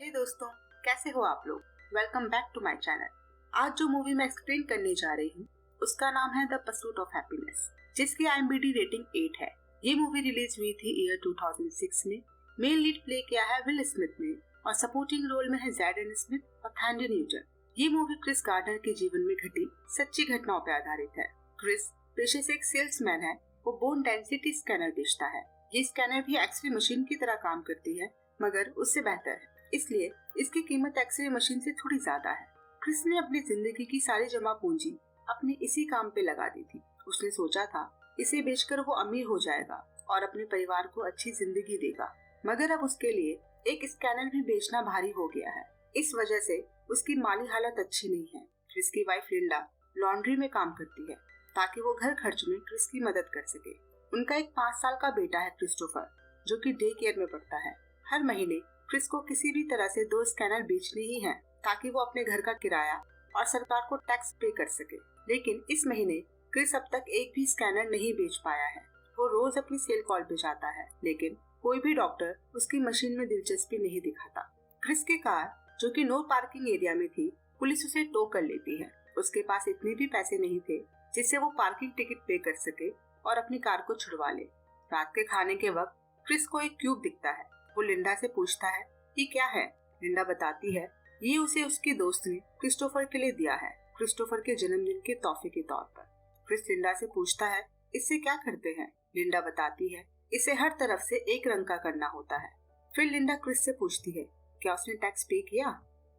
हे दोस्तों, कैसे हो आप लोग। Welcome back to my channel. आज जो मूवी मैं एक्सप्लेन करने जा रही हूँ उसका नाम है द परसूट ऑफ हैप्पीनेस, जिसकी IMDb रेटिंग 8 है। ये मूवी रिलीज हुई थी ईयर 2006 में। मेन लीड प्ले किया है विल स्मिथ ने और सपोर्टिंग रोल में है जैडन स्मिथ और थैंडी न्यूटन। ये मूवी क्रिस गार्डनर के जीवन में घटी सच्ची घटनाओं पर आधारित है। क्रिस पेशे से एक सेल्समैन है। वो बोन डेंसिटी स्कैनर बेचता है। ये स्कैनर भी एक्सरे मशीन की तरह काम करती है, मगर उससे बेहतर है, इसलिए इसकी कीमत एक्सरे मशीन से थोड़ी ज्यादा है। क्रिस ने अपनी जिंदगी की सारी जमा पूंजी अपने इसी काम पे लगा दी थी। उसने सोचा था इसे बेचकर वो अमीर हो जाएगा और अपने परिवार को अच्छी जिंदगी देगा, मगर अब उसके लिए एक स्कैनर भी बेचना भारी हो गया है। इस वजह से उसकी माली हालत अच्छी नहीं है। क्रिस की वाइफ लिंडा लॉन्ड्री में काम करती है ताकि वो घर खर्च में क्रिस की मदद कर सके। उनका एक 5 साल का बेटा है क्रिस्टोफर, जो कि डे केयर में पढ़ता है। हर महीने क्रिस को किसी भी तरह से 2 स्कैनर बेचने ही हैं ताकि वो अपने घर का किराया और सरकार को टैक्स पे कर सके। लेकिन इस महीने क्रिस अब तक एक भी स्कैनर नहीं बेच पाया है। वो रोज अपनी सेल कॉल पे जाता है, लेकिन कोई भी डॉक्टर उसकी मशीन में दिलचस्पी नहीं दिखाता। क्रिस की कार, जो कि नो पार्किंग एरिया में थी, पुलिस उसे टो कर लेती है। उसके पास इतने भी पैसे नहीं थे जिससे वो पार्किंग टिकट पे कर सके और अपनी कार को छुड़वा ले। रात के खाने के वक्त क्रिस को एक क्यूब दिखता है। वो लिंडा से पूछता है ये क्या है। लिंडा बताती है ये उसे उसके दोस्त ने क्रिस्टोफर के लिए दिया है, क्रिस्टोफर के जन्मदिन के तोहफे के तौर पर। क्रिस लिंडा से पूछता है इससे क्या करते हैं। लिंडा बताती है इसे हर तरफ से एक रंग का करना होता है। फिर लिंडा क्रिस से पूछती है क्या उसने टैक्स पे किया।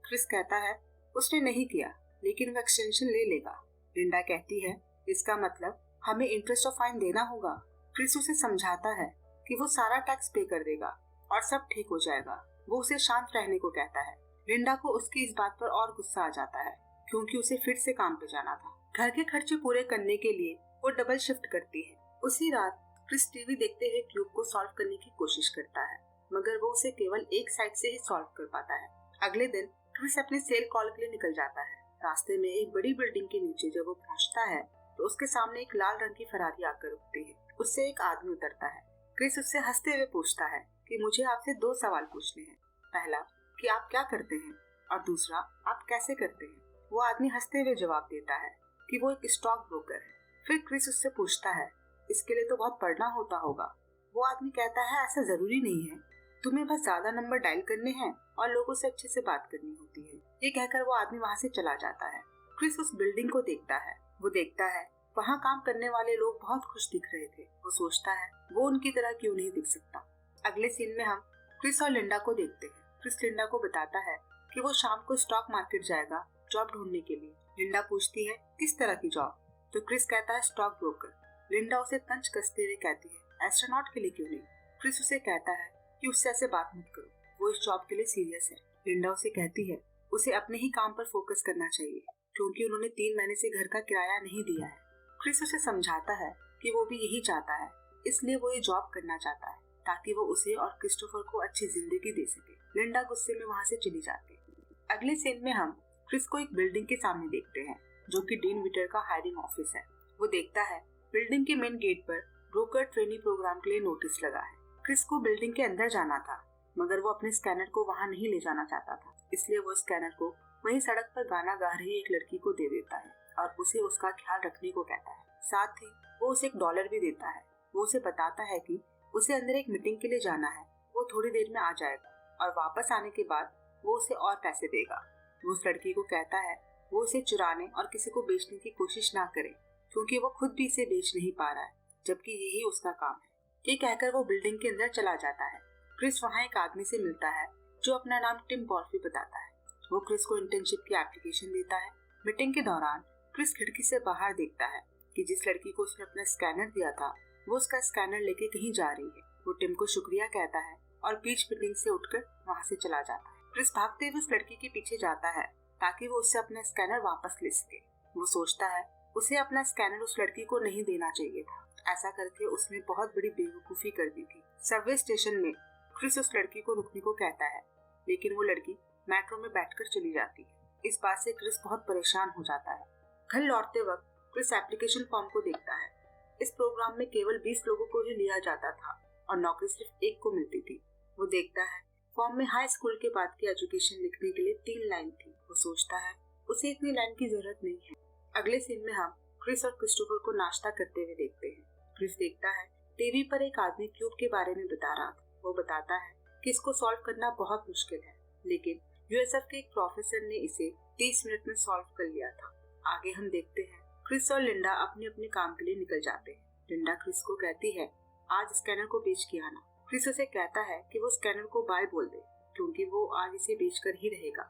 क्रिस कहता है उसने नहीं किया, लेकिन वो एक्सटेंशन ले लेगा। लिंडा कहती है इसका मतलब हमें इंटरेस्ट ऑफ फाइन देना होगा। क्रिस उसे समझाता है कि वो सारा टैक्स पे कर देगा और सब ठीक हो जाएगा। वो उसे शांत रहने को कहता है। लिंडा को उसकी इस बात पर और गुस्सा आ जाता है, क्योंकि उसे फिर से काम पे जाना था। घर के खर्चे पूरे करने के लिए वो डबल शिफ्ट करती है। उसी रात क्रिस टीवी देखते हुए क्यूब को सॉल्व करने की कोशिश करता है, मगर वो उसे केवल एक साइड से ही सॉल्व कर पाता है। अगले दिन क्रिस अपने सेल कॉल के लिए निकल जाता है। रास्ते में एक बड़ी बिल्डिंग के नीचे जब वो पहुंचता है तो उसके सामने एक लाल रंग की फरारी आकर रुकती है। उससे एक आदमी उतरता है। क्रिस उससे हंसते हुए पूछता है कि मुझे आपसे 2 सवाल पूछने हैं। पहला कि आप क्या करते हैं और दूसरा आप कैसे करते हैं। वो आदमी हंसते हुए जवाब देता है कि वो एक स्टॉक ब्रोकर है। फिर क्रिस उससे पूछता है इसके लिए तो बहुत पढ़ना होता होगा। वो आदमी कहता है ऐसा जरूरी नहीं है, तुम्हें बस ज्यादा नंबर डायल करने हैं और लोगों से अच्छे से बात करनी होती है। ये कहकर वो आदमी वहाँ से चला जाता है। क्रिस उस बिल्डिंग को देखता है। वो देखता है वहाँ काम करने वाले लोग बहुत खुश दिख रहे थे। वो सोचता है वो उनकी तरह क्यों नहीं दिख सकता। अगले सीन में हम क्रिस और लिंडा को देखते हैं। क्रिस लिंडा को बताता है कि वो शाम को स्टॉक मार्केट जाएगा जॉब ढूंढने के लिए। लिंडा पूछती है किस तरह की जॉब, तो क्रिस कहता है स्टॉक ब्रोकर। लिंडा उसे तंज कसते हुए कहती है एस्ट्रोनॉट के लिए क्यों नहीं। क्रिस उसे कहता है कि उससे ऐसे बात मत करो, वो इस जॉब के लिए सीरियस है। लिंडा उसे कहती है उसे अपने ही काम पर फोकस करना चाहिए, क्योंकि उन्होंने 3 महीने से घर का किराया नहीं दिया है। क्रिस उसे समझाता है कि वो भी यही चाहता है, इसलिए वो ये जॉब करना चाहता है ताकि वो उसे और क्रिस्टोफर को अच्छी जिंदगी दे सके। लिंडा गुस्से में वहाँ से चली जाती है। अगले सीन में हम क्रिस को एक बिल्डिंग के सामने देखते हैं, जो कि डीन विटर का हायरिंग ऑफिस है। वो देखता है बिल्डिंग के मेन गेट पर ब्रोकर ट्रेनी प्रोग्राम के लिए नोटिस लगा है। क्रिस को बिल्डिंग के अंदर जाना था, मगर वो अपने स्कैनर को वहाँ नहीं ले जाना चाहता था, इसलिए वो स्कैनर को वहीं सड़क पर गाना गा रही एक लड़की को दे देता है और उसे उसका ख्याल रखने को कहता है। साथ ही वो उसे $1 भी देता है। वो उसे बताता है कि उसे अंदर एक मीटिंग के लिए जाना है, वो थोड़ी देर में आ जाएगा और वापस आने के बाद वो उसे और पैसे देगा। वो उस लड़की को कहता है वो उसे चुराने और किसी को बेचने की कोशिश ना करे, क्योंकि वो खुद भी इसे बेच नहीं पा रहा है, जबकि यही उसका काम है। ये कहकर वो बिल्डिंग के अंदर चला जाता है। क्रिस वहाँ एक आदमी से मिलता है जो अपना नाम टिम बॉर्फी बताता है। वो क्रिस को इंटर्नशिप की एप्लीकेशन देता है। मीटिंग के दौरान क्रिस खिड़की से बाहर देखता है कि जिस लड़की को उसने अपना स्कैनर दिया था वो उसका स्कैनर लेके कहीं जा रही है। वो टिम को शुक्रिया कहता है और बीच मीटिंग से उठकर वहाँ से चला जाता है। क्रिस भागते हुए उस लड़की के पीछे जाता है ताकि वो उससे अपना स्कैनर वापस ले सके। वो सोचता है उसे अपना स्कैनर उस लड़की को नहीं देना चाहिए था। ऐसा करके उसने बहुत बड़ी बेवकूफी कर दी थी। सबवे स्टेशन में क्रिस उस लड़की को रुकने को कहता है, लेकिन वो लड़की मेट्रो में बैठकर चली जाती है। इस बात से क्रिस बहुत परेशान हो जाता है। घर लौटते वक्त क्रिस एप्लीकेशन फॉर्म को देखता है। इस प्रोग्राम में केवल 20 लोगों को ही लिया जाता था और नौकरी सिर्फ 1 को मिलती थी। वो देखता है फॉर्म में हाई स्कूल के बाद की एजुकेशन लिखने के लिए 3 लाइन थी। वो सोचता है उसे इतनी लाइन की जरूरत नहीं है। अगले सीन में हम क्रिस और क्रिस्टोफर को नाश्ता करते हुए देखते हैं। क्रिस देखता है टीवी पर एक आदमी क्यूब के बारे में बता रहा था। वो बताता है कि इसको सॉल्व करना बहुत मुश्किल है, लेकिन यूएसएफ के एक प्रोफेसर ने इसे 30 मिनट में सॉल्व कर लिया था। आगे हम देखते हैं क्रिस और लिंडा अपने अपने काम के लिए निकल जाते हैं। लिंडा क्रिस को कहती है आज स्कैनर को बेच के आना। क्रिस उसे कहता है कि वो स्कैनर को बाय बोल दे, क्योंकि वो आज इसे बेचकर ही रहेगा।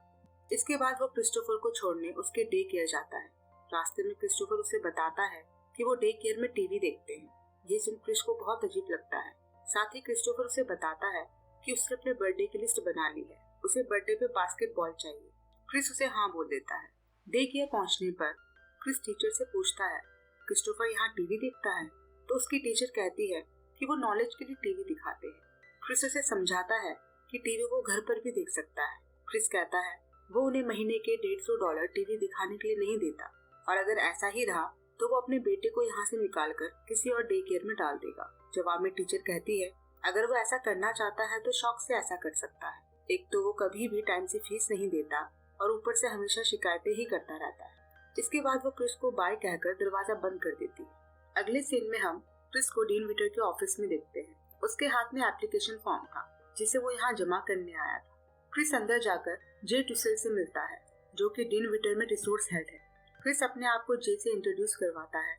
इसके बाद वो क्रिस्टोफर को छोड़ने उसके डे केयर जाता है। रास्ते में क्रिस्टोफर उसे बताता है कि वो डे केयर में टीवी देखते हैं। ये सुन क्रिस को बहुत अजीब लगता है। साथ ही क्रिस्टोफर उसे बताता है कि उसने अपने बर्थडे की लिस्ट बना ली है, उसे बर्थडे पे बास्केटबॉल चाहिए। क्रिस उसे हाँ बोल देता है। डे केयर पहुंचने पर क्रिस टीचर से पूछता है क्रिस्टोफर यहाँ टीवी देखता है, तो उसकी टीचर कहती है कि वो नॉलेज के लिए टीवी दिखाते हैं। क्रिस उसे समझाता है कि टीवी वो घर पर भी देख सकता है। क्रिस कहता है वो उन्हें महीने के $150 टीवी दिखाने के लिए नहीं देता, और अगर ऐसा ही रहा तो वो अपने बेटे को यहाँ से निकालकर किसी और डे केयर में डाल देगा। जवाब में टीचर कहती है अगर वो ऐसा करना चाहता है तो शौक से ऐसा कर सकता है। एक तो वो कभी भी टाइम से फीस नहीं देता और ऊपर से हमेशा शिकायतें ही करता रहता है। इसके बाद वो क्रिस को बाय कहकर दरवाजा बंद कर देती है। अगले सीन में हम क्रिस को डीन विटर के ऑफिस में देखते हैं। उसके हाथ में एप्लीकेशन फॉर्म था जिसे वो यहाँ जमा करने आया था। क्रिस अंदर जाकर जे टुसेल से मिलता है, जो कि डीन विटर में रिसोर्स हेड है। क्रिस अपने आप को जे से इंट्रोड्यूस करवाता है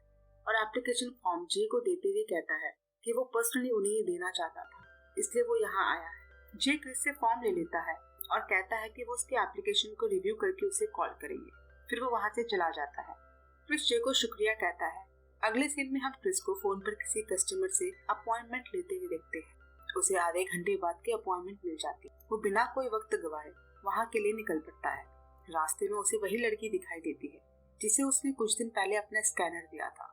और एप्लीकेशन फॉर्म जे को देते हुए कहता है कि वो पर्सनली उन्हें ये देना चाहता था, इसलिए वो यहाँ आया है। जे क्रिस से फॉर्म ले लेता है और कहता है कि वो उसके एप्लीकेशन को रिव्यू करके उसे कॉल करेंगे। फिर वो वहाँ से चला जाता है। क्रिस जे को शुक्रिया कहता है। अगले सीन में हम क्रिस को फोन पर किसी कस्टमर से अपॉइंटमेंट लेते हुए देखते हैं। उसे आधे घंटे बाद की अपॉइंटमेंट मिल जाती है। वो बिना कोई वक्त गवाए वहाँ के लिए निकल पड़ता है। रास्ते में उसे वही लड़की दिखाई देती है जिसे उसने कुछ दिन पहले अपना स्कैनर दिया था।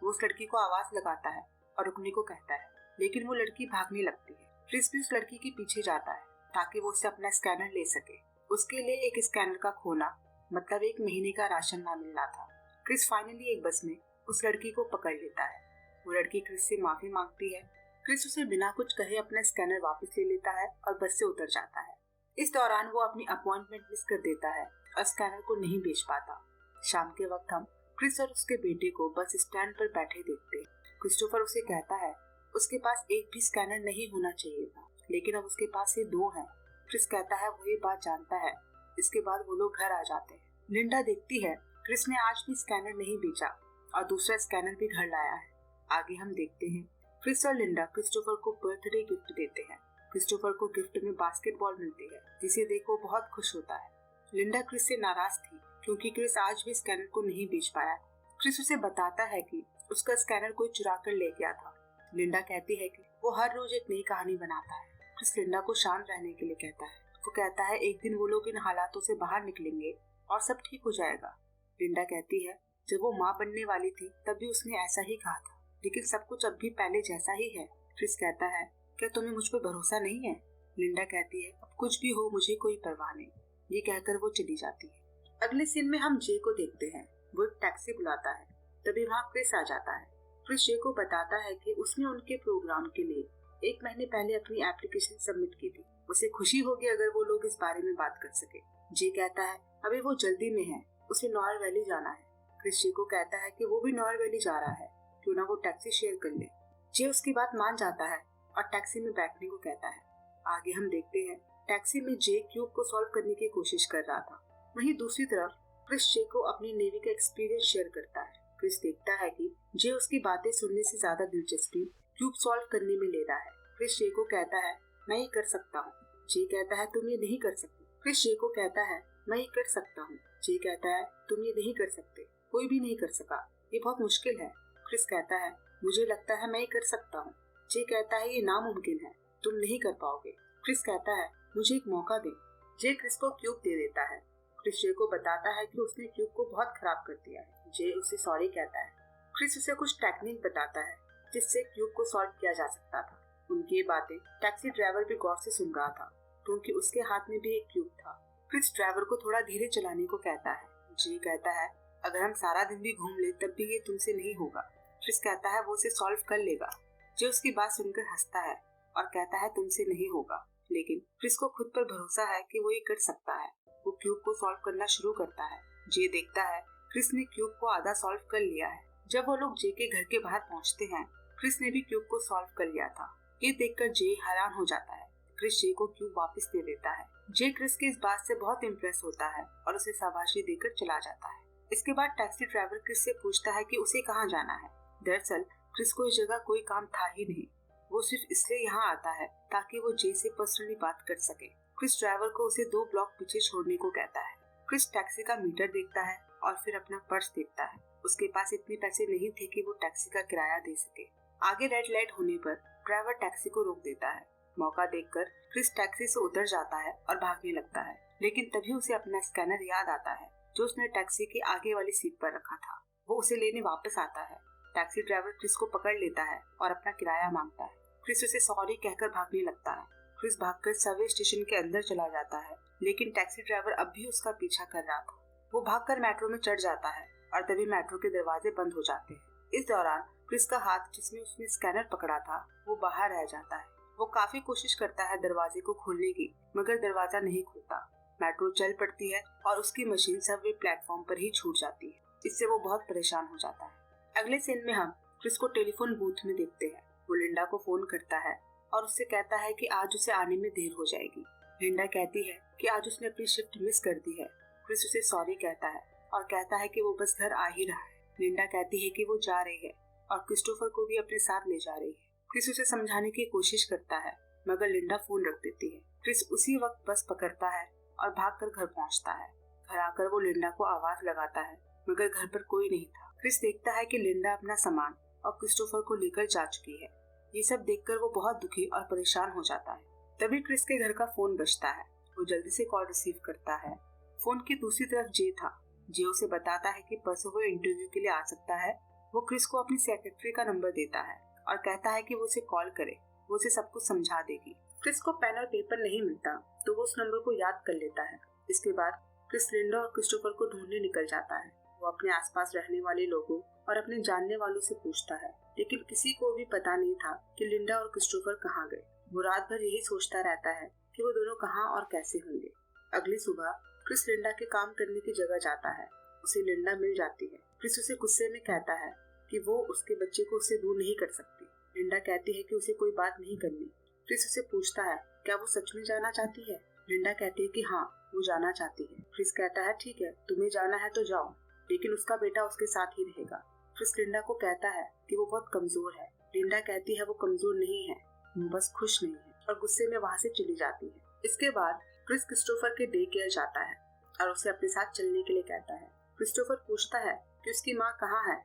वो उस लड़की को आवाज लगाता है और रुकने को कहता है, लेकिन वो लड़की भागने लगती है। क्रिस भी उस लड़की के पीछे जाता है ताकि वो उससे अपना स्कैनर ले सके। उसके लिए एक स्कैनर का खोना मतलब 1 महीने का राशन ना मिलना था। क्रिस फाइनली एक बस में उस लड़की को पकड़ लेता है। वो लड़की क्रिस से माफी मांगती है। क्रिस उसे बिना कुछ कहे अपना स्कैनर वापस ले लेता है और बस से उतर जाता है। इस दौरान वो अपनी अपॉइंटमेंट मिस कर देता है और स्कैनर को नहीं बेच पाता। शाम के वक्त हम क्रिस और उसके बेटे को बस स्टैंड पर बैठे देखते हैं। क्रिस्टोफर उसे कहता है उसके पास एक भी स्कैनर नहीं होना चाहिए था, लेकिन अब उसके पास ये 2 हैं। क्रिस कहता है वो ये बात जानता है। इसके बाद वो लोग घर आ जाते हैं। लिंडा देखती है क्रिस ने आज भी स्कैनर नहीं बेचा और दूसरा स्कैनर भी घर लाया है। आगे हम देखते हैं क्रिस और लिंडा क्रिस्टोफर को बर्थडे गिफ्ट देते हैं। क्रिस्टोफर को गिफ्ट में बास्केटबॉल मिलती है, जिसे देख वो बहुत खुश होता है। लिंडा क्रिस से नाराज थी क्योंकि क्रिस आज भी स्कैनर को नहीं बेच पाया। क्रिस उसे बताता है कि उसका स्कैनर कोई चुरा कर ले गया था। लिंडा कहती है कि वो हर रोज एक नई कहानी बनाता है। क्रिस लिंडा को शांत रहने के लिए कहता है। वो कहता है एक दिन वो लोग इन हालातों से बाहर निकलेंगे और सब ठीक हो जाएगा। लिंडा कहती है जब वो माँ बनने वाली थी तब भी उसने ऐसा ही कहा था, लेकिन सब कुछ अब भी पहले जैसा ही है। क्रिस कहता है क्या तुम्हें मुझ पर भरोसा नहीं है? लिंडा कहती है अब कुछ भी हो मुझे कोई परवाह नहीं। ये कहकर वो चली जाती है। अगले सीन में हम जे को देखते हैं। वो एक टैक्सी बुलाता है, तभी वहाँ क्रिस आ जाता है। क्रिस जे को बताता है कि उसने उनके प्रोग्राम के लिए 1 महीने पहले अपनी एप्लीकेशन सबमिट की थी। उसे खुशी होगी अगर वो लोग इस बारे में बात कर सके। जे कहता है अभी वो जल्दी में है, उसे नॉयर वैली जाना है। क्रिस जे को कहता है कि वो भी नॉयर वैली जा रहा है, क्यों ना वो टैक्सी शेयर कर ले। जे उसकी बात मान जाता है और टैक्सी में बैठने को कहता है। आगे हम देखते हैं टैक्सी में जे क्यूब को सॉल्व करने की कोशिश कर रहा था। वहीं दूसरी तरफ क्रिस जे को अपनी नेवी का एक्सपीरियंस शेयर करता है। क्रिस देखता है कि जे उसकी बातें सुनने से ज्यादा दिलचस्पी क्यूब सॉल्व करने में ले रहा है। क्रिस जे को कहता है मैं ये कर सकता हूँ। जे कहता है तुम ये नहीं कर सकते। क्रिस जे को कहता है मैं ये कर सकता हूँ। जे कहता है तुम ये नहीं कर सकते, कोई भी नहीं कर सका, ये बहुत मुश्किल है। क्रिस कहता है मुझे लगता है मैं ये कर सकता हूँ। जे कहता है ये नामुमकिन है, तुम नहीं कर पाओगे। क्रिस कहता है मुझे एक मौका दे। जे क्रिस को क्यूब दे देता है। क्रिस जे को बताता है कि उसने क्यूब को बहुत खराब कर दिया है। जे उसे सॉरी कहता है। क्रिस उसे कुछ टेक्निक बताता है जिससे क्यूब को सॉल्व किया जा सकता था। उनकी ये बातें टैक्सी ड्राइवर भी गौर से सुन रहा था, क्योंकि उसके हाथ में भी एक क्यूब था। क्रिस ड्राइवर को थोड़ा धीरे चलाने को कहता है। जे कहता है अगर हम सारा दिन भी घूम ले तब भी ये तुमसे नहीं होगा। क्रिस कहता है वो उसे सॉल्व कर लेगा। जे उसकी बात सुनकर हंसता है और कहता है तुमसे नहीं होगा, लेकिन क्रिस को खुद पर भरोसा है कि वो ये कर सकता है। वो क्यूब को सॉल्व करना शुरू करता है। जे देखता है क्रिस ने क्यूब को आधा सॉल्व कर लिया है। जब वो लोग जे के घर के बाहर पहुंचते हैं, क्रिस ने भी क्यूब को सॉल्व कर लिया था। ये देखकर जे हैरान हो जाता है। क्रिस जे को क्यूब वापस दे देता है। जे क्रिस की इस बात से बहुत इम्प्रेस होता है और उसे शाबाशी देकर चला जाता है। इसके बाद टैक्सी ड्राइवर क्रिस से पूछता है कि उसे कहाँ जाना है। दरअसल क्रिस को इस जगह कोई काम था ही नहीं। वो सिर्फ इसलिए यहाँ आता है ताकि वो जे से पर्सनली बात कर सके। क्रिस ड्राइवर को उसे 2 ब्लॉक पीछे छोड़ने को कहता है। क्रिस टैक्सी का मीटर देखता है और फिर अपना पर्स देखता है। उसके पास इतने पैसे नहीं थे कि वो टैक्सी का किराया दे सके। आगे रेड लाइट होने पर ड्राइवर टैक्सी को रोक देता है। मौका देखकर क्रिस टैक्सी से उतर जाता है और भागने लगता है, लेकिन तभी उसे अपना स्कैनर याद आता है जो उसने टैक्सी के आगे वाली सीट पर रखा था। वो उसे लेने वापस आता है। टैक्सी ड्राइवर क्रिस को पकड़ लेता है और अपना किराया मांगता है। क्रिस उसे सॉरी कहकर भागने लगता है। क्रिस भागकर सबवे स्टेशन के अंदर चला जाता है, लेकिन टैक्सी ड्राइवर अब भी उसका पीछा कर रहा था। वो भागकर मेट्रो में चढ़ जाता है और तभी मेट्रो के दरवाजे बंद हो जाते हैं। इस दौरान क्रिस का हाथ जिसमें उसने स्कैनर पकड़ा था वो बाहर रह जाता है। वो काफी कोशिश करता है दरवाजे को खोलने की, मगर दरवाजा नहीं खुलता। मेट्रो चल पड़ती है और उसकी मशीन सबवे प्लेटफॉर्म पर ही छूट जाती है। इससे वो बहुत परेशान हो जाता है। अगले सीन में हम क्रिस को टेलीफोन बूथ में देखते हैं। वो लिंडा को फोन करता है और उससे कहता है कि आज उसे आने में देर हो जाएगी। लिंडा कहती है कि आज उसने अपनी शिफ्ट मिस कर दी है। क्रिस उसे सॉरी कहता है और कहता है कि वो बस घर आ ही रहा है। लिंडा कहती है कि वो जा रही है और क्रिस्टोफर को भी अपने साथ ले जा रही है। क्रिस उसे समझाने की कोशिश करता है, मगर लिंडा फोन रख देती है। क्रिस उसी वक्त बस पकड़ता है और भागकर घर पहुंचता है। घर आकर वो लिंडा को आवाज लगाता है, मगर घर पर कोई नहीं था। क्रिस देखता है कि लिंडा अपना सामान और क्रिस्टोफर को लेकर जा चुकी है। ये सब देखकर वो बहुत दुखी और परेशान हो जाता है। तभी क्रिस के घर का फोन बजता है। वो जल्दी से कॉल रिसीव करता है। फोन की दूसरी तरफ जे था। जे उसे बताता है कि परसों वो इंटरव्यू के लिए आ सकता है। वो क्रिस को अपनी सेक्रेटरी का नंबर देता है और कहता है कि वो उसे कॉल करे, वो उसे सब कुछ समझा देगी। क्रिस को पेन और पेपर नहीं मिलता तो वो उस नंबर को याद कर लेता है। इसके बाद क्रिस लिंडा और क्रिस्टोफर को ढूंढने निकल जाता है। वो अपने आसपास रहने वाले लोगों और अपने जानने वालों से पूछता है, लेकिन किसी को भी पता नहीं था कि लिंडा और क्रिस्टोफर कहाँ गए। वो रात भर यही सोचता रहता है कि वो दोनों कहाँ और कैसे होंगे। अगली सुबह क्रिस लिंडा के काम करने की जगह जाता है। उसे लिंडा मिल जाती है। क्रिस उसे गुस्से में कहता है कि वो उसके बच्चे को उससे दूर नहीं कर सकती। लिंडा कहती है कि उसे कोई बात नहीं करनी। क्रिस उसे पूछता है क्या वो सच में जाना चाहती है। लिंडा कहती है कि हाँ, वो जाना चाहती है। क्रिस कहता है ठीक है, तुम्हें जाना है तो जाओ, लेकिन उसका बेटा उसके साथ ही रहेगा। क्रिस लिंडा को कहता है कि वो बहुत कमजोर है। लिंडा कहती है वो कमजोर नहीं है, वो बस खुश नहीं है, और गुस्से में वहाँ से चली जाती है। इसके बाद क्रिस क्रिस्टोफर के डे केयर जाता है और उसे अपने साथ चलने के लिए कहता है। क्रिस्टोफर पूछता है कि उसकी माँ कहाँ है।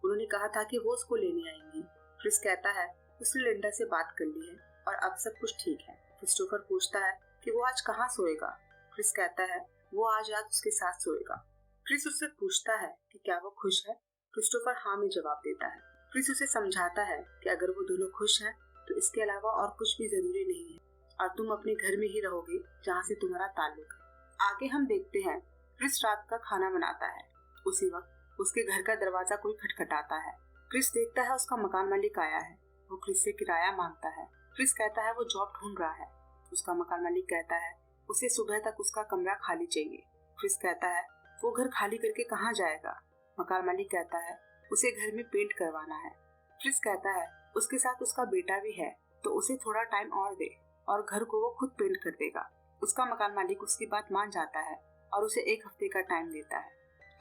उन्होंने कहा था कि वो उसको लेने आएंगी। क्रिस कहता है उसने लिंडा से बात कर ली है और अब सब कुछ ठीक है। क्रिस्टोफर पूछता है कि वो आज कहाँ सोएगा। क्रिस कहता है वो आज रात उसके साथ सोएगा। क्रिस उससे पूछता है कि क्या वो खुश है। क्रिस्टोफर हाँ में जवाब देता है। क्रिस उसे समझाता है कि अगर वो दोनों खुश हैं तो इसके अलावा और कुछ भी जरूरी नहीं है और तुम अपने घर में ही रहोगे जहाँ से तुम्हारा ताल्लुक है। आगे हम देखते हैं क्रिस रात का खाना बनाता है। उसी वक्त उसके घर का दरवाजा कोई खटखटाता है। क्रिस देखता है उसका मकान मालिक आया है। वो क्रिस से किराया मांगता है। क्रिस कहता है वो जॉब ढूंढ रहा है। उसका मकान मालिक कहता है उसे सुबह तक उसका कमरा खाली चाहिए। क्रिस कहता है वो घर खाली करके कहाँ जाएगा। मकान मालिक कहता है उसे घर में पेंट करवाना है। क्रिस कहता है उसके साथ उसका बेटा भी है तो उसे थोड़ा टाइम और दे और घर को वो खुद पेंट कर देगा। उसका मकान मालिक उसकी बात मान जाता है और उसे 1 हफ्ते का टाइम देता है।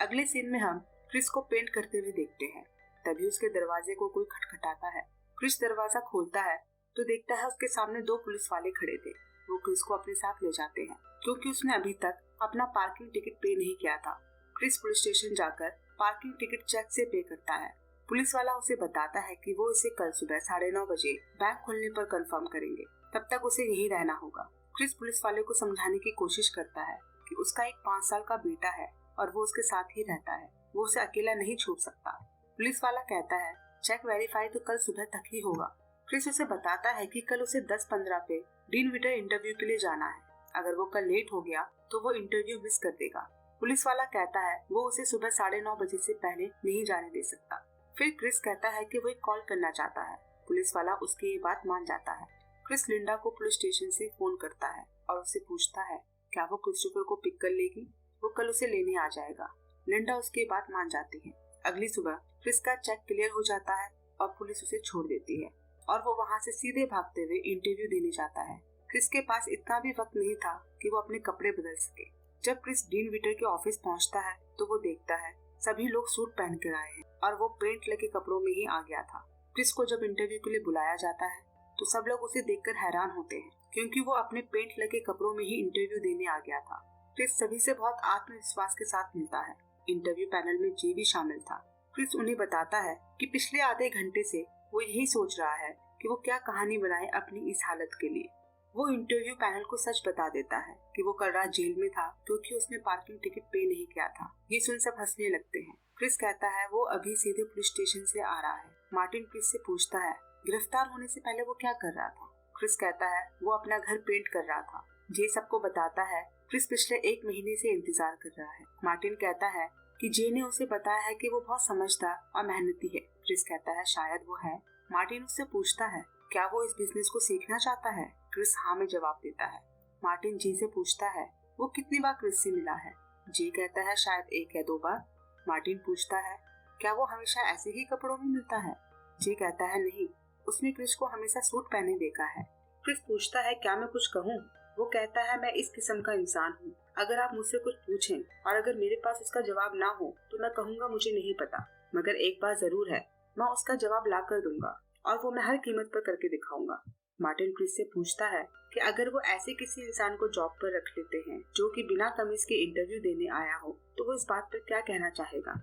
अगले सीन में हम क्रिस को पेंट करते हुए देखते हैं। तभी उसके दरवाजे को कोई खटखटाता है। क्रिस दरवाजा खोलता है तो देखता है उसके सामने 2 पुलिस वाले खड़े थे। वो क्रिस को अपने साथ ले जाते हैं क्योंकि उसने अभी तक अपना पार्किंग टिकट पे नहीं किया था। क्रिस पुलिस स्टेशन जाकर पार्किंग टिकट चेक से पे करता है। पुलिस वाला उसे बताता है कि वो इसे कल सुबह 9:30 बजे बैंक खोलने पर कंफर्म करेंगे, तब तक उसे यहीं रहना होगा। क्रिस पुलिस वाले को समझाने की कोशिश करता है कि उसका एक 5 साल का बेटा है और वो उसके साथ ही रहता है, वो उसे अकेला नहीं छोड़ सकता। पुलिस वाला कहता है चेक वेरीफाई तो कल सुबह तक ही होगा। क्रिस उसे बताता है कि कल उसे 10:15 पे डीन विटर इंटरव्यू के लिए जाना है। अगर वो कल लेट हो गया तो वो इंटरव्यू मिस कर देगा। पुलिस वाला कहता है वो उसे सुबह 9:30 बजे से पहले नहीं जाने दे सकता। फिर क्रिस कहता है कि वो एक कॉल करना चाहता है। पुलिस वाला उसकी ये बात मान जाता है। क्रिस लिंडा को पुलिस स्टेशन से फोन करता है और उससे पूछता है क्या वो क्रिस्टोफर को पिक कर लेगी, वो कल उसे लेने आ जाएगा। लिंडा उसकी बात मान जाती है। अगली सुबह क्रिस का चेक क्लियर हो जाता है और पुलिस उसे छोड़ देती है और वो वहाँ से सीधे भागते हुए इंटरव्यू देने जाता है। क्रिस के पास इतना भी वक्त नहीं था कि वो अपने कपड़े बदल सके। जब क्रिस डीन विटर के ऑफिस पहुँचता है तो वो देखता है सभी लोग सूट पहन कर आए हैं और वो पेंट लगे कपड़ों में ही आ गया था। क्रिस को जब इंटरव्यू के लिए बुलाया जाता है तो सब लोग उसे देखकर हैरान होते हैं क्योंकि वो अपने पेंट लगे कपड़ों में ही इंटरव्यू देने आ गया था। क्रिस सभी से बहुत आत्मविश्वास के साथ मिलता है। इंटरव्यू पैनल में जे भी शामिल था। क्रिस उन्हें बताता है कि पिछले आधे घंटे से वो यही सोच रहा है कि वो क्या कहानी बनाए अपनी इस हालत के लिए। वो इंटरव्यू पैनल को सच बता देता है कि वो कल रात जेल में था क्योंकि उसने पार्किंग टिकट पे नहीं किया था। ये सुन सब हंसने लगते हैं। क्रिस कहता है वो अभी सीधे पुलिस स्टेशन से आ रहा है। मार्टिन क्रिस से पूछता है गिरफ्तार होने से पहले वो क्या कर रहा था। क्रिस कहता है वो अपना घर पेंट कर रहा था। जे सबको बताता है क्रिस पिछले 1 महीने से इंतजार कर रहा है। मार्टिन कहता है कि जे ने उसे बताया है कि वो बहुत समझदार और मेहनती है। क्रिस कहता है शायद वो है। मार्टिन उससे पूछता है क्या वो इस बिजनेस को सीखना चाहता है। क्रिस हाँ में जवाब देता है। मार्टिन जे से पूछता है वो कितनी बार क्रिस से मिला है। जे कहता है शायद 1 या 2 बार। मार्टिन पूछता है क्या वो हमेशा ऐसे ही कपड़ों में मिलता है। जे कहता है नहीं, उसने क्रिस को हमेशा सूट पहने देखा है। क्रिस पूछता है क्या मैं कुछ कहूँ। वो कहता है मैं इस किस्म का इंसान हूँ, अगर आप मुझसे कुछ पूछें और अगर मेरे पास उसका जवाब ना हो तो मैं कहूँगा मुझे नहीं पता, मगर एक बात जरूर है, मैं उसका जवाब ला कर दूंगा और वो मैं हर कीमत पर करके दिखाऊंगा। मार्टिन क्रिस से पूछता है कि अगर वो ऐसे किसी इंसान को जॉब पर रख लेते हैं जो कि बिना कमीज के इंटरव्यू देने आया हो तो वो इस बात पर क्या कहना चाहेगा।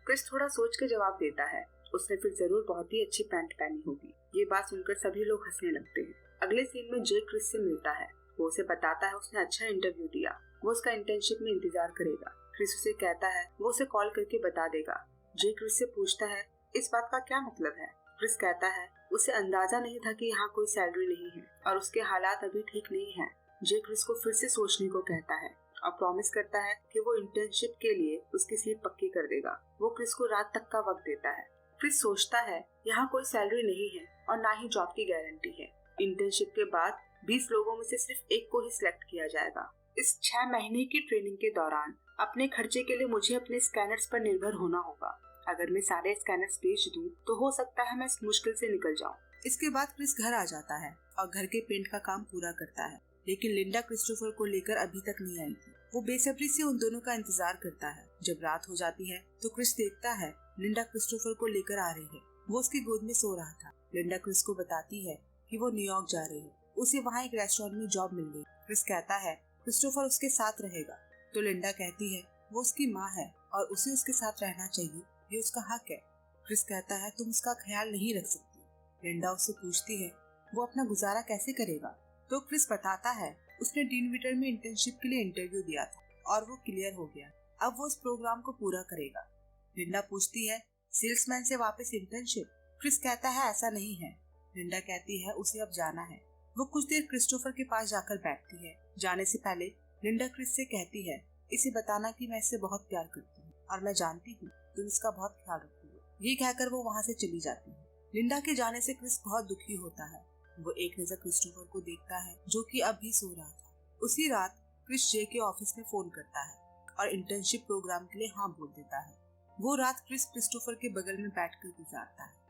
क्रिस थोड़ा सोच के जवाब देता है उसने फिर जरूर बहुत ही अच्छी पैंट पहनी होगी। ये बात सुनकर सभी लोग हंसने लगते हैं। अगले सीन में जे क्रिस से मिलता है। वो उसे बताता है उसने अच्छा इंटरव्यू दिया, वो उसका इंटर्नशिप में इंतजार करेगा। क्रिस उसे कहता है वो उसे कॉल करके बता देगा। जे क्रिस से पूछता है इस बात का क्या मतलब है। क्रिस कहता है उसे अंदाजा नहीं था कि यहाँ कोई सैलरी नहीं है और उसके हालात अभी ठीक नहीं है। जे क्रिस को फिर से सोचने को कहता है और प्रॉमिस करता है कि वो इंटर्नशिप के लिए उसकी सीट पक्की कर देगा। वो क्रिस को रात तक का वक्त देता है। क्रिस सोचता है यहाँ कोई सैलरी नहीं है और ना ही जॉब की गारंटी है। इंटर्नशिप के बाद 20 लोगों में से सिर्फ 1 को ही सिलेक्ट किया जाएगा। इस 6 महीने की ट्रेनिंग के दौरान अपने खर्चे के लिए मुझे अपने स्कैनर्स पर निर्भर होना होगा। अगर मैं सारे स्कैनर्स बेच दूं तो हो सकता है मैं इस मुश्किल से निकल जाऊं। इसके बाद क्रिस घर आ जाता है और घर के पेंट का काम पूरा करता है, लेकिन लिंडा क्रिस्टोफर को लेकर अभी तक नहीं आई थी। वो बेसब्री से उन दोनों का इंतजार करता है। जब रात हो जाती है तो क्रिस देखता है लिंडा क्रिस्टोफर को लेकर आ रही है। वो उसकी गोद में सो रहा था। लिंडा क्रिस को बताती है कि वो न्यूयॉर्क जा रही है, उसे वहाँ एक रेस्टोरेंट में जॉब मिल गई। क्रिस कहता है क्रिस्टोफर उसके साथ रहेगा, तो लिंडा कहती है वो उसकी माँ है और उसे उसके साथ रहना चाहिए, ये उसका हक है। क्रिस कहता है तुम उसका ख्याल नहीं रख सकती। लिंडा उससे पूछती है वो अपना गुजारा कैसे करेगा, तो क्रिस बताता है उसने डीन विटर में इंटर्नशिप के लिए इंटरव्यू दिया था और वो क्लियर हो गया, अब वो उस प्रोग्राम को पूरा करेगा। लिंडा पूछती है सेल्समैन से वापस इंटर्नशिप। क्रिस कहता है ऐसा नहीं है। लिंडा कहती है उसे अब जाना है। वो कुछ देर क्रिस्टोफर के पास जाकर बैठती है। जाने से पहले लिंडा क्रिस से कहती है इसे बताना कि मैं इससे बहुत प्यार करती हूँ और मैं जानती हूँ तुम इसका बहुत ख्याल रखोगे। ये कहकर वो वहाँ से चली जाती है। लिंडा के जाने से क्रिस बहुत दुखी होता है। वो एक नजर क्रिस्टोफर को देखता है जो कि अभी सो रहा था। उसी रात क्रिस जे के ऑफिस में फोन करता है और इंटर्नशिप प्रोग्राम के लिए हाँ बोल देता है। वो रात क्रिस क्रिस्टोफर के बगल में बैठकर गुजारता है।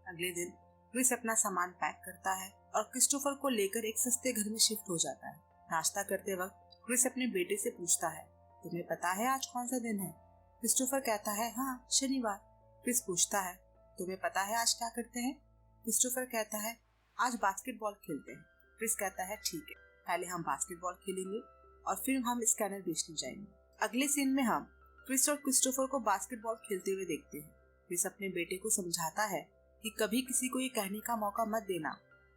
अगले दिन क्रिस अपना सामान पैक करता है और क्रिस्टोफर को लेकर एक सस्ते घर में शिफ्ट हो जाता है। नाश्ता करते वक्त क्रिस अपने बेटे से पूछता है तुम्हें पता है आज कौन सा दिन है। क्रिस्टोफर कहता है हाँ शनिवार। क्रिस पूछता है तुम्हें पता है आज क्या करते हैं। क्रिस्टोफर कहता है आज बास्केटबॉल खेलते हैं। क्रिस कहता है ठीक है, पहले हम बास्केटबॉल खेलेंगे और फिर हम स्कैनर बेचने जाएंगे। अगले सीन में हम क्रिस और क्रिस्टोफर को बास्केटबॉल खेलते हुए देखते हैं। क्रिस अपने बेटे को समझाता है कि कभी किसी को ये कहने का मौका मत देना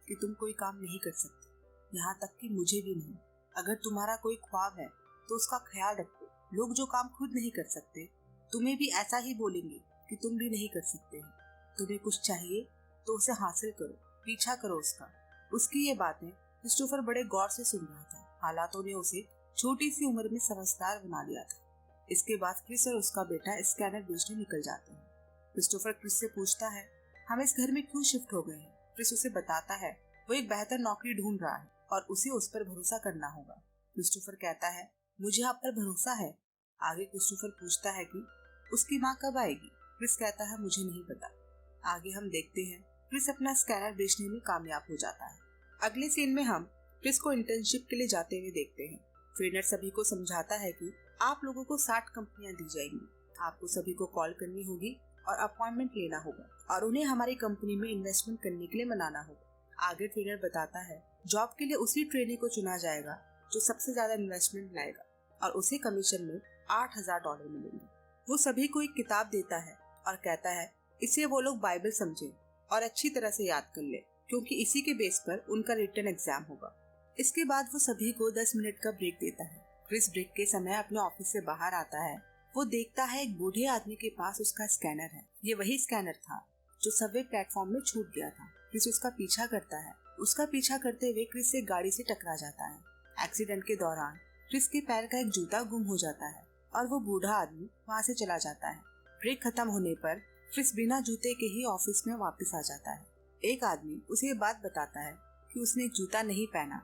कि तुम कोई काम नहीं कर सकते, यहाँ तक कि मुझे भी नहीं। अगर तुम्हारा कोई ख्वाब है तो उसका ख्याल रखो। लोग जो काम खुद नहीं कर सकते तुम्हें भी ऐसा ही बोलेंगे कि तुम भी नहीं कर सकते हो। तुम्हें कुछ चाहिए तो उसे हासिल करो, पीछा करो उसका। उसकी ये बातें क्रिस्टोफर बड़े गौर से सुन रहा था। हालातों ने उसे छोटी सी उम्र में समझदार बना लिया था। इसके बाद क्रिस और उसका बेटा स्कैनर बेचने निकल जाते हैं। क्रिस्टोफर क्रिस से पूछता है हम इस घर में क्यों शिफ्ट हो गए हैं। क्रिस उसे बताता है वो एक बेहतर नौकरी ढूंढ रहा है और उसे उस पर भरोसा करना होगा। क्रिस्टोफर कहता है, मुझे आप पर भरोसा है। आगे क्रिस्टोफर पूछता है कि उसकी माँ कब आएगी। क्रिस कहता है, मुझे नहीं पता। आगे हम देखते हैं क्रिस अपना स्कैनर बेचने में कामयाब हो जाता है। अगले सीन में हम क्रिस को इंटर्नशिप के लिए जाते हुए देखते हैं। ट्रेनर सभी को समझाता है कि आप लोगों को 60 कंपनियां दी जाएंगी, आपको सभी को कॉल करनी होगी और अपॉइंटमेंट लेना होगा और उन्हें हमारी कंपनी में इन्वेस्टमेंट करने के लिए मनाना होगा। आगे ट्रेनर बताता है जॉब के लिए उसी ट्रेनी को चुना जाएगा जो सबसे ज्यादा इन्वेस्टमेंट लाएगा और उसे कमीशन में $8,000 मिलेंगे। वो सभी को एक किताब देता है और कहता है इसे वो लोग बाइबल समझे और अच्छी तरह से याद कर ले, क्योंकि इसी के बेस पर उनका रिटन एग्जाम होगा। इसके बाद वो सभी को 10 मिनट का ब्रेक देता है। क्रिस ब्रेक के समय अपने ऑफिस से बाहर आता है। वो देखता है एक बूढ़े आदमी के पास उसका स्कैनर है। ये वही स्कैनर था जो सबवे प्लेटफॉर्म में छूट गया था। क्रिस उसका पीछा करता है। उसका पीछा करते हुए क्रिस एक गाड़ी से टकरा जाता है। एक्सीडेंट के दौरान क्रिस के पैर का एक जूता गुम हो जाता है और वो बूढ़ा आदमी वहाँ से चला जाता है। ब्रेक खत्म होने पर क्रिस बिना जूते के ही ऑफिस में वापस आ जाता है। एक आदमी उसे ये बात बताता है कि उसने एक जूता नहीं पहना।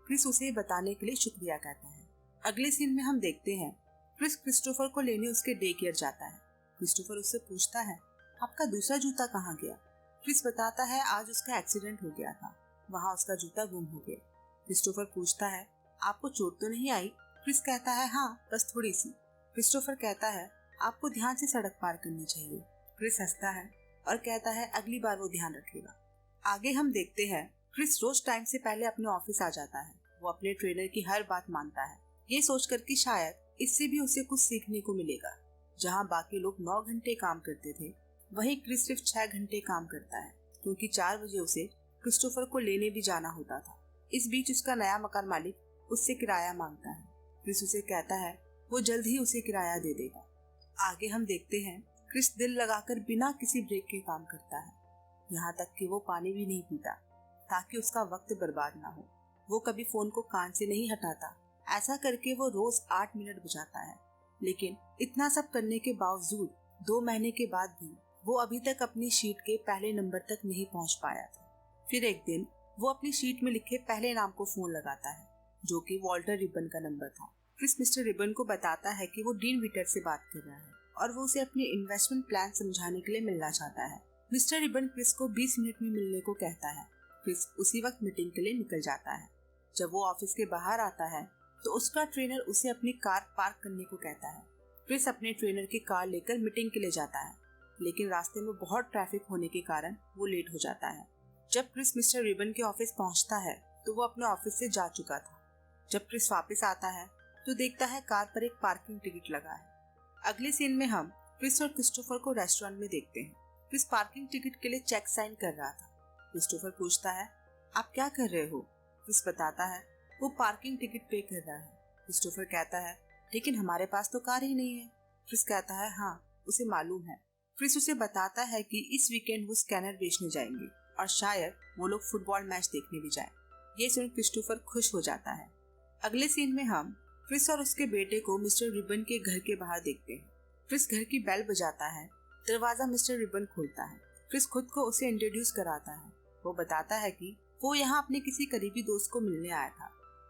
क्रिस उसे बताने के लिए शुक्रिया कहता है। अगले सीन में हम देखते हैं क्रिस क्रिस्टोफर को लेने उसके डे केयर जाता है। क्रिस्टोफर उससे पूछता है, आपका दूसरा जूता कहाँ गया? क्रिस बताता है आज उसका एक्सीडेंट हो गया था, वहाँ उसका जूता गुम हो गया। क्रिस्टोफर पूछता है, आपको चोट तो नहीं आई? क्रिस कहता है, हाँ बस थोड़ी सी। क्रिस्टोफर कहता है, आपको ध्यान से सड़क पार करनी चाहिए। क्रिस हंसता है और कहता है अगली बार वो ध्यान रखेगा। आगे हम देखते हैं क्रिस रोज टाइम से पहले अपने ऑफिस आ जाता है। वो अपने ट्रेनर की हर बात मानता है, ये सोचकर कि शायद इससे भी उसे कुछ सीखने को मिलेगा। जहाँ बाकी लोग 9 घंटे काम करते थे, वहीं क्रिस सिर्फ 6 घंटे काम करता है, क्योंकि 4 बजे उसे क्रिस्टोफर को लेने भी जाना होता था। इस बीच उसका नया मकान मालिक उससे किराया मांगता है। क्रिस उसे कहता है वो जल्द ही उसे किराया दे देगा। आगे हम देखते हैं क्रिस दिल लगाकर बिना किसी ब्रेक के काम करता है, यहाँ तक कि वो पानी भी नहीं पीता ताकि उसका वक्त बर्बाद ना हो। वो कभी फोन को कान से नहीं हटाता। ऐसा करके वो रोज 8 मिनट बचाता है। लेकिन इतना सब करने के बावजूद 2 महीने के बाद भी वो अभी तक अपनी शीट के पहले नंबर तक नहीं पहुंच पाया था। फिर एक दिन वो अपनी शीट में लिखे पहले नाम को फोन लगाता है, जो कि वॉल्टर रिबन का नंबर था। क्रिस मिस्टर रिबन को बताता है कि वो डीन विटर से बात कर रहा है और वो उसे अपनी इन्वेस्टमेंट प्लान समझाने के लिए मिलना चाहता है। मिस्टर रिबन क्रिस को 20 मिनट में मिलने को कहता है। क्रिस उसी वक्त मीटिंग के लिए निकल जाता है। जब वो ऑफिस के बाहर आता है तो उसका ट्रेनर उसे अपनी कार पार्क करने को कहता है। क्रिस अपने ट्रेनर की कार लेकर मीटिंग के लिए जाता है, लेकिन रास्ते में बहुत ट्रैफिक होने के कारण वो लेट हो जाता है। जब क्रिस मिस्टर रिबन के ऑफिस पहुंचता है तो वो अपने ऑफिस से जा चुका था। जब क्रिस वापस आता है तो देखता है कार पर एक पार्किंग टिकट लगा है। अगले सीन में हम क्रिस और क्रिस्टोफर को रेस्टोरेंट में देखते हैं। क्रिस पार्किंग टिकट के लिए चेक साइन कर रहा था। क्रिस्टोफर पूछता है, आप क्या कर रहे हो? क्रिस बताता है वो पार्किंग टिकट पे कर रहा है। क्रिस्टोफर कहता है, लेकिन हमारे पास तो कार ही नहीं है। क्रिस कहता है, हाँ उसे मालूम है। क्रिस उसे बताता है कि इस वीकेंड वो स्कैनर बेचने जाएंगे और शायद वो लोग फुटबॉल मैच देखने भी जाएं। ये सुन क्रिस्टोफर खुश हो जाता है। अगले सीन में हम क्रिस और उसके बेटे को मिस्टर रिबन के घर के बाहर देखते हैं। क्रिस घर की बेल बजाता है। दरवाजा मिस्टर रिबन खोलता है। क्रिस खुद को उसे इंट्रोड्यूस कराता है। वो बताता है कि वो यहाँ अपने किसी करीबी दोस्त को मिलने आया था,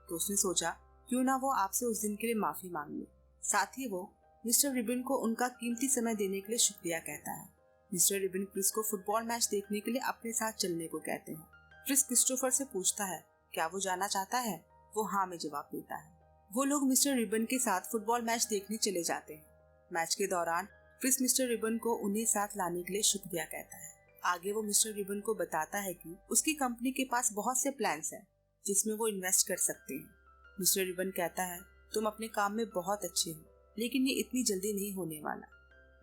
तो उसने सोचा क्यों ना वो आपसे उस दिन के लिए माफी मांग ले। साथ ही वो मिस्टर रिबन को उनका कीमती समय देने के लिए शुक्रिया कहता है। मिस्टर रिबन क्रिस को फुटबॉल मैच देखने के लिए अपने साथ चलने को कहते हैं। क्रिस क्रिस्टोफर से पूछता है क्या वो जाना चाहता है। वो हाँ में जवाब देता है। वो लोग मिस्टर रिबन के साथ फुटबॉल मैच देखने चले जाते हैं। मैच के दौरान क्रिस मिस्टर रिबन को उन्हें साथ लाने के लिए शुक्रिया कहता है। आगे वो मिस्टर रिबन को बताता है कि उसकी कंपनी के पास बहुत से प्लान्स हैं जिसमें वो इन्वेस्ट कर सकते हैं। मिस्टर रिबन कहता है तुम अपने काम में बहुत अच्छे हो, लेकिन ये इतनी जल्दी नहीं होने वाला।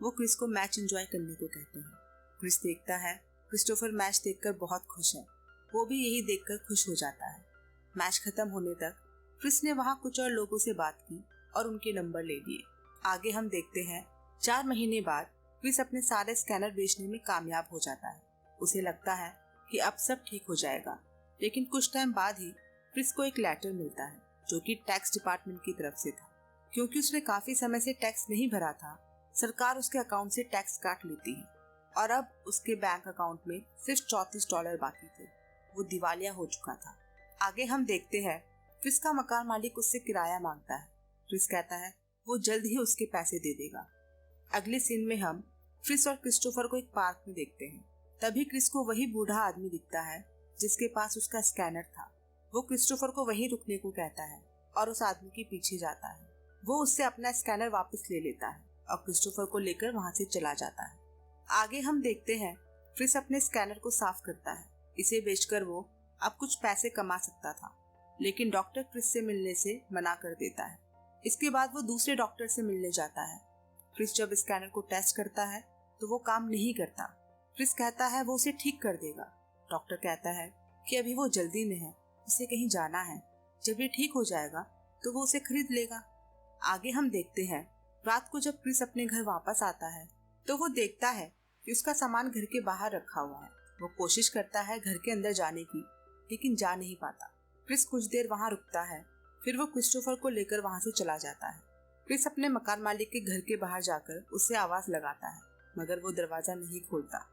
वो क्रिस को मैच एंजॉय करने को कहते हैं। क्रिस देखता है क्रिस्टोफर मैच देखकर बहुत खुश है। वो भी यही देखकर खुश हो जाता है। मैच खत्म होने तक क्रिस ने वहाँ कुछ और लोगों से बात की और उनके नंबर ले लिए। आगे हम देखते हैं 4 महीने बाद क्रिस अपने सारे स्कैनर बेचने में कामयाब हो जाता है। उसे लगता है कि अब सब ठीक हो जाएगा, लेकिन कुछ टाइम बाद ही क्रिस को एक लेटर मिलता है जो कि टैक्स डिपार्टमेंट की तरफ से था। क्योंकि उसने काफी समय से टैक्स नहीं भरा था, सरकार उसके अकाउंट से टैक्स काट लेती है और अब उसके बैंक अकाउंट में सिर्फ $34 बाकी थे। वो दिवालिया हो चुका था। आगे हम देखते हैं क्रिस का मकान मालिक उससे किराया मांगता है। क्रिस कहता है वो जल्द ही उसके पैसे दे देगा। अगले सीन में हम क्रिस और क्रिस्टोफर को एक पार्क में देखते हैं। तभी क्रिस को वही बूढ़ा आदमी दिखता है जिसके पास उसका स्कैनर था। वो क्रिस्टोफर को वहीं रुकने को कहता है और उस आदमी के पीछे जाता है। वो उससे अपना स्कैनर वापस ले लेता है और क्रिस्टोफर को लेकर वहां से चला जाता है। आगे हम देखते हैं क्रिस अपने स्कैनर को साफ करता है। इसे बेचकर वो अब कुछ पैसे कमा सकता था, लेकिन डॉक्टर क्रिस से मिलने से मना कर देता है। इसके बाद वो दूसरे डॉक्टर से मिलने जाता है। क्रिस जब स्कैनर को टेस्ट करता है तो वो काम नहीं करता। क्रिस कहता है वो उसे ठीक कर देगा। डॉक्टर कहता है कि अभी वो जल्दी में है, उसे कहीं जाना है, जब ये ठीक हो जाएगा तो वो उसे खरीद लेगा। आगे हम देखते हैं रात को जब क्रिस अपने घर वापस आता है तो वो देखता है कि उसका सामान घर के बाहर रखा हुआ है। वो कोशिश करता है घर के अंदर जाने की, लेकिन जा नहीं पाता। क्रिस कुछ देर वहां रुकता है, फिर वो क्रिस्टोफर को लेकर वहां से चला जाता है। क्रिस अपने मकान मालिक के घर के बाहर जाकर उससे आवाज लगाता है, मगर वो दरवाजा नहीं खोलता।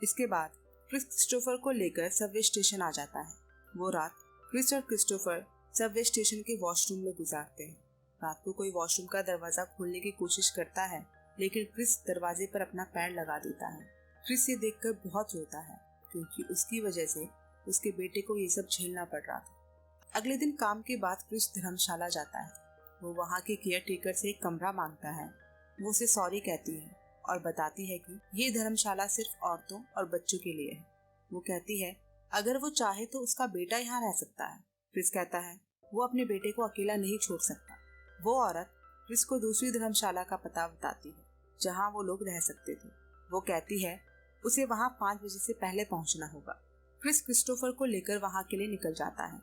इसके बाद क्रिस क्रिस्टोफर को लेकर सबवे स्टेशन आ जाता है। वो रात क्रिस और क्रिस्टोफर सबवे स्टेशन के वॉशरूम में गुजारते हैं। रात को कोई वॉशरूम का दरवाजा खोलने की कोशिश करता है, लेकिन क्रिस दरवाजे पर अपना पैर लगा देता है। क्रिस ये देखकर बहुत रोता है, क्योंकि उसकी वजह से उसके बेटे को ये सब झेलना पड़ रहा था। अगले दिन काम के बाद क्रिस धर्मशाला जाता है। वो वहाँ के केयर टेकर से एक कमरा मांगता है। वो उसे सॉरी कहती है और बताती है कि ये धर्मशाला सिर्फ औरतों और बच्चों के लिए है। वो कहती है अगर वो चाहे तो उसका बेटा यहाँ रह सकता है। क्रिस कहता है वो अपने बेटे को अकेला नहीं छोड़ सकता। वो औरत क्रिस को दूसरी धर्मशाला का पता बताती है जहाँ वो लोग रह सकते थे। वो कहती है उसे वहाँ 5 बजे से पहले पहुँचना होगा। क्रिस क्रिस्टोफर को लेकर वहाँ के लिए निकल जाता है।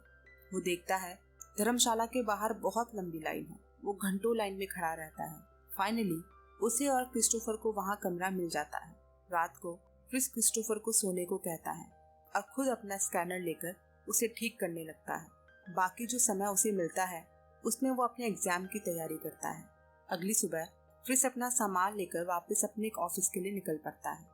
वो देखता है धर्मशाला के बाहर बहुत लंबी लाइन है। वो घंटों लाइन में खड़ा रहता है। फाइनली उसे और क्रिस्टोफर को वहाँ कमरा मिल जाता है। रात को क्रिस क्रिस्टोफर को सोने को कहता है और खुद अपना स्कैनर लेकर उसे ठीक करने लगता है। बाकी जो समय उसे मिलता है उसमें वो अपने एग्जाम की तैयारी करता है। अगली सुबह क्रिस अपना सामान लेकर वापस अपने एक ऑफिस के लिए निकल पड़ता है।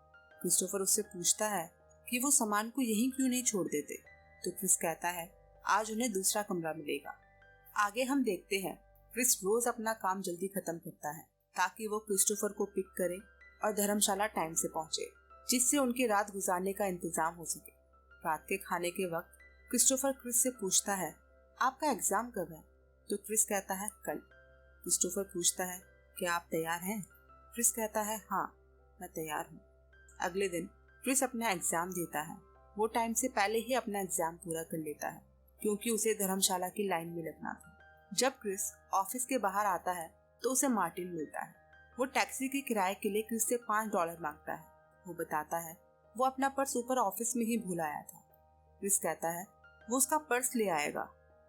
क्रिस्टोफर उससे पूछता है कि वो सामान को यहीं क्यों नहीं छोड़ देते, तो क्रिस कहता है आज उन्हें दूसरा कमरा मिलेगा। आगे हम देखते हैं क्रिस रोज अपना काम जल्दी खत्म करता है ताकि वो क्रिस्टोफर को पिक करे और धर्मशाला टाइम से पहुंचे, जिससे उनकी रात गुजारने का इंतजाम हो सके। रात के खाने के वक्त क्रिस्टोफर क्रिस से पूछता है आपका एग्जाम कब है, तो क्रिस कहता है कल। क्रिस्टोफर पूछता है क्या आप तैयार हैं? क्रिस कहता है हाँ मैं तैयार हूँ। अगले दिन क्रिस अपना एग्जाम देता है। वो टाइम से पहले ही अपना एग्जाम पूरा कर लेता है, क्योंकि उसे धर्मशाला की लाइन में लगना था। जब क्रिस ऑफिस के बाहर आता है तो उसे मार्टिन मिलता है। वो टैक्सी के किराए के लिए क्रिस से $5 मांगता है। वो बताता है वो अपना पर्स ऊपर ऑफिस में ही भूल आया था। क्रिस कहता है वो उसका पर्स ले आएगा,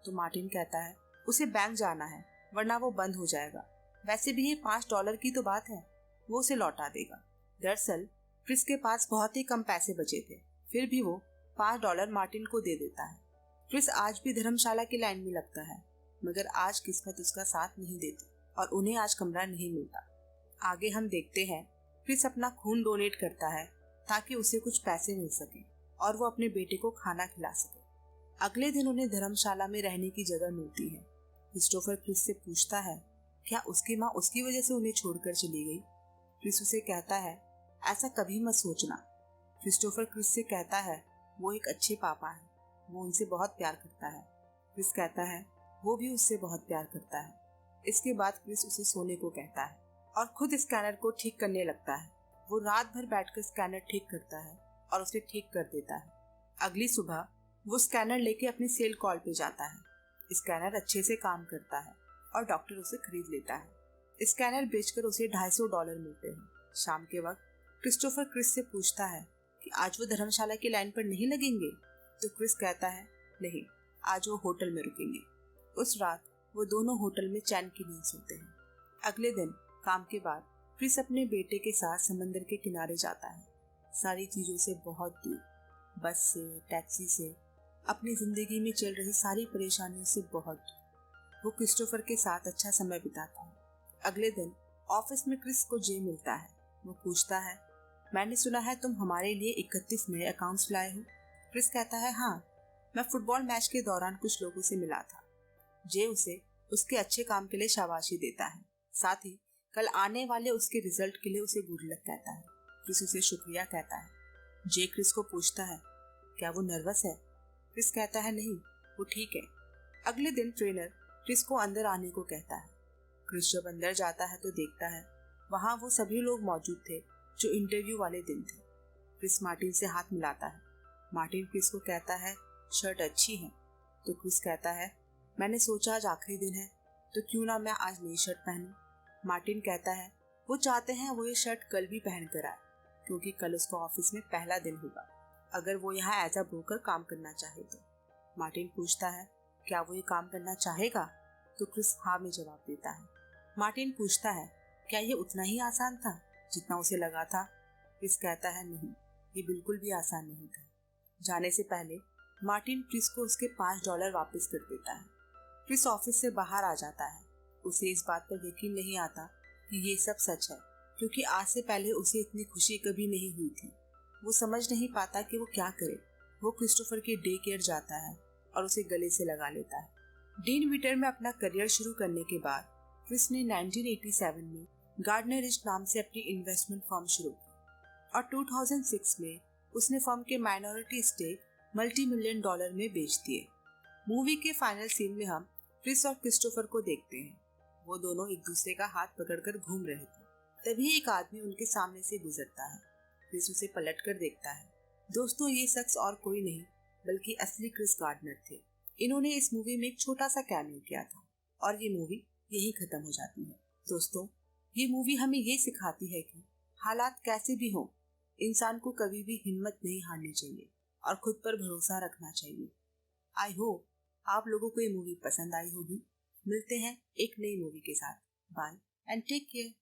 तो मार्टिन कहता है उसे बैंक जाना है वरना वो बंद हो जाएगा। वैसे भी ये $5 की तो बात है, वो उसे लौटा देगा। दरअसल क्रिस के पास बहुत ही कम पैसे बचे थे, फिर भी वो $5 मार्टिन को दे देता है। क्रिस आज भी धर्मशाला की लाइन में लगता है, मगर आज किस्मत उसका साथ नहीं देती और उन्हें आज कमरा नहीं मिलता। आगे हम देखते हैं क्रिस अपना खून डोनेट करता है ताकि उसे कुछ पैसे मिल सके और वो अपने बेटे को खाना खिला सके। अगले दिन उन्हें धर्मशाला में रहने की जगह मिलती है। क्रिस्टोफर क्रिस से पूछता है क्या उसकी माँ उसकी वजह से उन्हें छोड़कर चली गई। क्रिस उसे कहता है ऐसा कभी मत सोचना। क्रिस्टोफर क्रिस से कहता है वो एक अच्छे पापा है, वो उनसे बहुत प्यार करता है। क्रिस कहता है वो भी उससे बहुत प्यार करता है। इसके बाद क्रिस उसे सोने को कहता है और खुद स्कैनर को ठीक करने लगता है। वो रात भर बैठकर स्कैनर ठीक करता है और उसे ठीक कर देता है। अगली सुबह वो स्कैनर लेके अपनी सेल कॉल पे जाता है। स्कैनर अच्छे से काम करता है और डॉक्टर उसे खरीद लेता है। स्कैनर बेचकर उसे $250 मिलते हैं। शाम के वक्त क्रिस्टोफर क्रिस से पूछता है कि आज वो धर्मशाला की लाइन पर नहीं लगेंगे, तो क्रिस कहता है नहीं, आज वो होटल में रुकेंगे। उस रात वो दोनों होटल में चैन की नींद सोते हैं। अगले दिन काम के बाद क्रिस अपने बेटे के साथ समंदर के किनारे जाता है, सारी चीजों से बहुत दूर, बस से, टैक्सी से, अपनी जिंदगी में चल रही सारी परेशानियों से बहुत दूर। वो क्रिस्टोफर के साथ अच्छा समय बिताता है। अगले दिन ऑफिस में क्रिस को जे मिलता है। वो पूछता है मैंने सुना है तुम हमारे लिए 31 नए अकाउंट्स लाए हो। क्रिस कहता है हाँ, मैं फुटबॉल मैच के दौरान कुछ लोगों से मिला था। जे उसे उसके अच्छे काम के लिए शाबाशी देता है, साथ ही कल आने वाले उसके रिजल्ट के लिए उसे गुड लक कहता है। क्रिस उसे शुक्रिया कहता है। जे क्रिस को पूछता है, क्या वो नर्वस है? क्रिस कहता है, नहीं, वो ठीक है। अगले दिन ट्रेनर क्रिस को अंदर आने को कहता है। क्रिस जब अंदर जाता है तो देखता है वहां वो सभी लोग मौजूद थे जो इंटरव्यू वाले दिन थे। क्रिस मार्टिन से हाथ मिलाता है। मार्टिन क्रिस को कहता है, शर्ट अच्छी है। तो क्रिस कहता है, मैंने सोचा आज आखिरी दिन है तो क्यों ना मैं आज नई शर्ट पहनूं। मार्टिन कहता है वो चाहते हैं वो ये शर्ट कल भी पहन कर आए, क्योंकि कल उसका ऑफिस में पहला दिन होगा, अगर वो यहाँ एज अ ब्रोकर काम करना चाहे तो। मार्टिन पूछता है, क्या वो ये काम करना चाहेगा? तो क्रिस हाँ में जवाब देता है। मार्टिन पूछता है, क्या ये उतना ही आसान था जितना उसे लगा था? क्रिस कहता है, नहीं, ये बिल्कुल भी आसान नहीं था। जाने से पहले मार्टिन क्रिस को उसके $5 वापस कर देता है। क्रिस ऑफिस से बाहर आ जाता है। उसे इस बात पर यकीन नहीं आता कि ये सब सच है, क्योंकि आज से पहले उसे इतनी खुशी कभी नहीं हुई थी। वो समझ नहीं पाता कि वो क्या करे। वो क्रिस्टोफर के डे केयर जाता है और उसे गले से लगा लेता है। डीन विटर में अपना करियर शुरू करने के बाद क्रिस ने 1987 में गार्डनर रिच नाम से अपनी इन्वेस्टमेंट फर्म शुरू की और 2006 में उसने फर्म के माइनॉरिटी स्टेक $multi-million में बेच दिए। मूवी के फाइनल सीन में हम क्रिस और क्रिस्टोफर को देखते हैं। वो दोनों एक दूसरे का हाथ पकड़कर घूम रहे थे। तभी एक आदमी उनके सामने से गुजरता है। क्रिस उसे पलट कर देखता है। दोस्तों, ये शख्स और कोई नहीं बल्कि असली क्रिस गार्डनर थे। इन्होंने इस मूवी में एक छोटा सा कैमियो किया था और ये मूवी यही खत्म हो जाती है। दोस्तों, ये मूवी हमें ये सिखाती है कि हालात कैसे भी हों, इंसान को कभी भी हिम्मत नहीं हारनी चाहिए और खुद पर भरोसा रखना चाहिए। आई होप आप लोगों को ये मूवी पसंद आई होगी। मिलते हैं एक नई मूवी के साथ। Bye and take care.